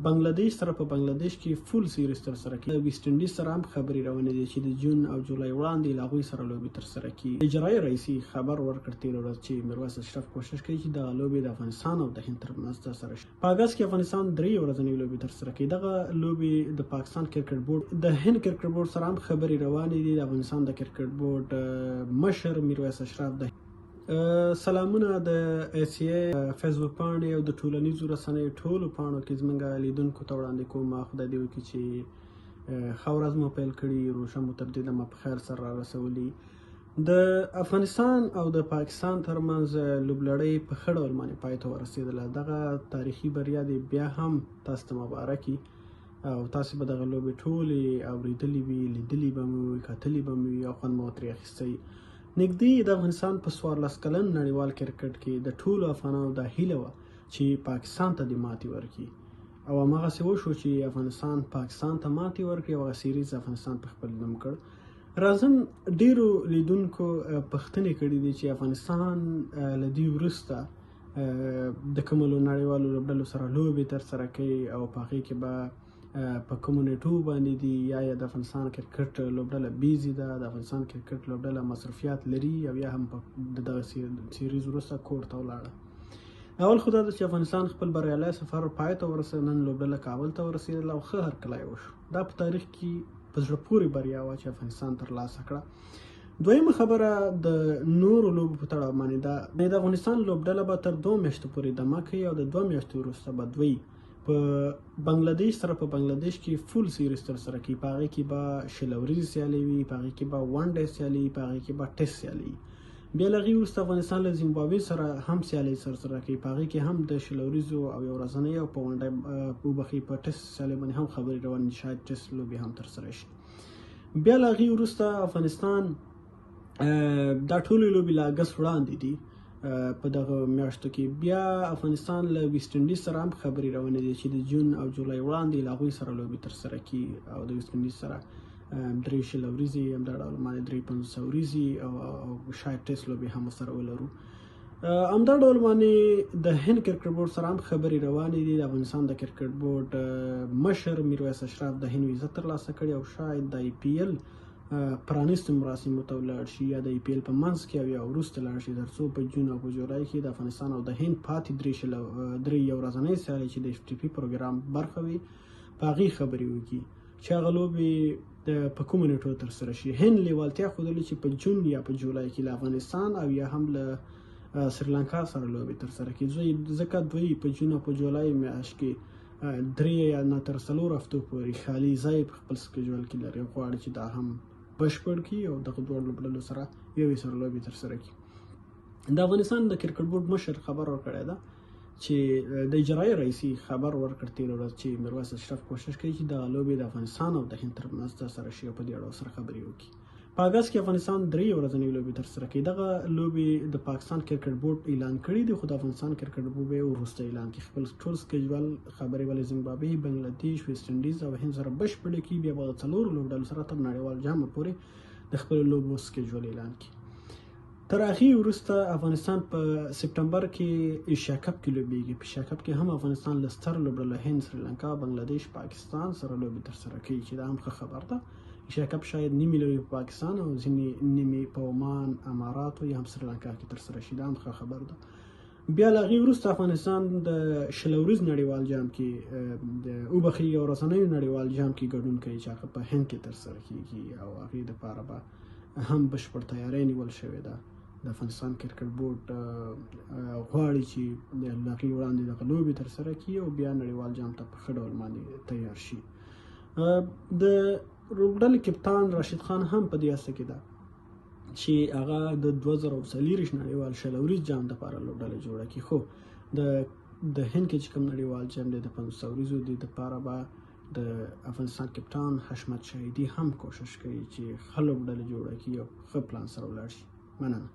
بنگلاديش سره په بنگلاديش کې فول سیریز تر سره کوي. ویسټ انډیز سره هم خبرې روانې دي چې د جون او جولای وړاندې له هغوی سره لوبې تر سره کړي. اجرایي رئیسي خبر ورکړ تېره ورځ چې میرویس اشرف کوشش کوي چې دغه لوبې د افغانستان او د هند ترمنځ ترسره شي. په اګست کې افغانستان 3 ورځنۍ لوبې تر سره کوي. دغه لوبې د پاکستان کرکټ بورډ د هند کرکټ بورډ سره هم خبرې روانې دي. د افغانستان د کرکټ بورډ مشر میرویس اشرف د سلامونه د ایسیا فیسبوک پاڼې او د ټولنیزو رسنیو ټولو پاڼو کې زموږ لیدونکو ته وړاندې کوم. خدای دې وکړي چې ښه ورځ مو پیل کړي، روژه مو تر دې دمه په خیر سره را رسولي. د افغانستان او د پاکستان ترمنځ لوبلړۍ په ښه ډول باندې پای ته ورسېدله. دغه تاریخي بریا دې بیا هم تاسو ته مبارکي او تاسو به دغه لوبې ټولې اورېدلې وي، لیدلې به مو وي، کتلې به مو وي او خوند مو ترې اخیستی. نږدې د افغانستان په 14 کلن نړیوال کرکټ کې د ټولو افغانانو دا هیله وه چې پاکستان ته دې ماتې ورکړي او هماغسې وشو چې افغانستان پاکستان ته ماتې ورکړي او هغه سیریز افغانستان په خپل نوم کړ. راځم ډیرو لیدونکو پوښتنې کړي دي چې افغانستان له دې وروسته د کومو نړیوالو لوبډلو سره لوبې ترسره کوي او په هغې کې به په کومو نیټو باندې دي، یا د افغانستان کرکټ لوبډله بیزي ده، د افغانستان کرکټ لوبډله مصروفیات لري او یا هم د دغه سیریز وروسته کور ته ولاړه. اول خو دا ده چې افغانستان خپل بریالی سفر پای ته ورسېد. نن لوبډله کابل ته ورسېدله او ښه هرکلی وشو. دا په تاریخ کې په زړه پورې بریا وه چې افغانستان ترلاسه کړه. دویمه خبره د نورو لوبو په تړاو باندې ده. د افغانستان لوبډله به تر 2 میاشتو پورې دمه کوي او د 2 میاشتو وروسته به دوی په بنگلاديش سره په بنگلاديش کې فول سیریز تر سره کوي. په هغې کې به 6 ورځې سیالۍ وي، په هغې کې به 1 ډے سیالۍ وي، په هغې کې به ټیسټ سیالۍ وي. بیا له هغې وروسته افغانستان له زیمبابوې سره هم سیالۍ سرسره کوي. په هغې کې هم د 6 ورځو او 1 ورځنۍ او په 1 ډے په ټیسټ سیالۍ باندې هم خبرې روانې دي، شاید ټیسټ لوبې هم ترسره شي. بیا له هغې وروسته افغانستان دا ټولې لوبې له اګست وړاندې دي. په دغه میاشتو کې بیا افغانستان له ویسټ انډیز سره هم خبرې روانې دي چې د جون او جولای وړاندې له هغوی سره لوبې ترسره کړي او د ویسټ انډیز سره 3 شل ورځې همدا ډول باندې 3 5 ورځې او شاید ټیسټ لوبې هم ورسره ولرو. همدا ډول باندې د هند کرکټ بورډ سره هم خبرې روانې دي. د افغانستان د کرکټ بورډ مشر میرویس اشرف د هند ویزه ترلاسه کړې او شاید د آی پی ایل پرانیستو مراسمو ته ولاړ شي یا د آی پی ایل په منځ کې او یا وروسته لاړ شي، تر څو په جون او په جولای کې د افغانستان او د هند پاتې 3 ورځنۍ سیالۍ چې د اف ټي پي پروګرام برخه وي په هغې خبرې وکړي چې هغه لوبې په کومو نیټو ترسره شي. هند لیوالتیا ښودلې چې په جون یا په جولای کې له افغانستان او یا هم له سریلانکا سره لوبې ترسره کړي، ځکه دوی په جون او په جولای میاشت کې 3 یا نه تر 4 هفتو پورې خالي ځای په خپل سکیجول کې لري. غواړي چې دا هم بشپړ کړي او دغه دوه لوبډلو سره یوې سره لوبې ترسره کړي. د افغانستان د کرکټ بورډ مشر خبر ورکړی ده چې د اجرایي رئیسي خبر ورکړ تېره ورځ چې میرویس اشرف کوشش کوي چې دغه لوبې د افغانستان او د هند ترمنځ ترسره شي او په دې اړه سره خبرې وکړي. په اګست کې افغانستان 3 ورځنۍ لوبې ترسره کوي. دغه لوبې د پاکستان کرکټ بورډ اعلان کړي دي، خو د افغانستان کرکټ بورډ به وروسته اعلان کړي. خپل ټول سکیجول خبرې ولې زیمبابوې، بنگلاديش، ویسټ انډیز او هند سره بشپړې کړي. بیا به د 4 لوبډلو سره تر نړیوال جام پورې د خپل لوبو سکیجول اعلان کړي. تر هغې وروسته افغانستان په سپټمبر کې ایشیا کپ کې لوبېږي. په ایشیا کپ کې هم افغانستان له ستر لوبډلو هند، سریلانکا، بنگلاديش، پاکستان سره لوبې ترسره کوي چې دا هم ښه خبر ده. ایشیا کپ شاید نیمې لوبې په پاکستان او ځینې نیمې په عمان، اماراتو یا هم سریلانکا کې ترسره شي، دا هم ښه خبر ده. بیا له هغې وروسته افغانستان د 6 ورځ نړیوال جام کې د اوبخي ورځنیو نړیوال جام کې ګډون کوي چې هغه په هند کې ترسره کیږي او هغې دپاره به هم بشپړ تیاری نیول شوې ده. د افغانستان کرکټ بورډ غواړي چې له هغې وړاندې دغه لوبې ترسره کړي او بیا نړیوال جام ته په ښه ډول باندې تیار شي. د لوبډلې کپتان راشد خان هم په دې هڅه کې ده چې هغه د 2024 نړیوال 6 ورځ جام دپاره لوبډله جوړه کړي. خو د هند کې چې کوم نړیوال جام دی د 500 ورځو دی دپاره به د افغانستان کپتان حشمت شهیدي هم کوشش کوي چې ښه لوبډله جوړه کړي او ښه پلان سره ولاړ شي. مننه.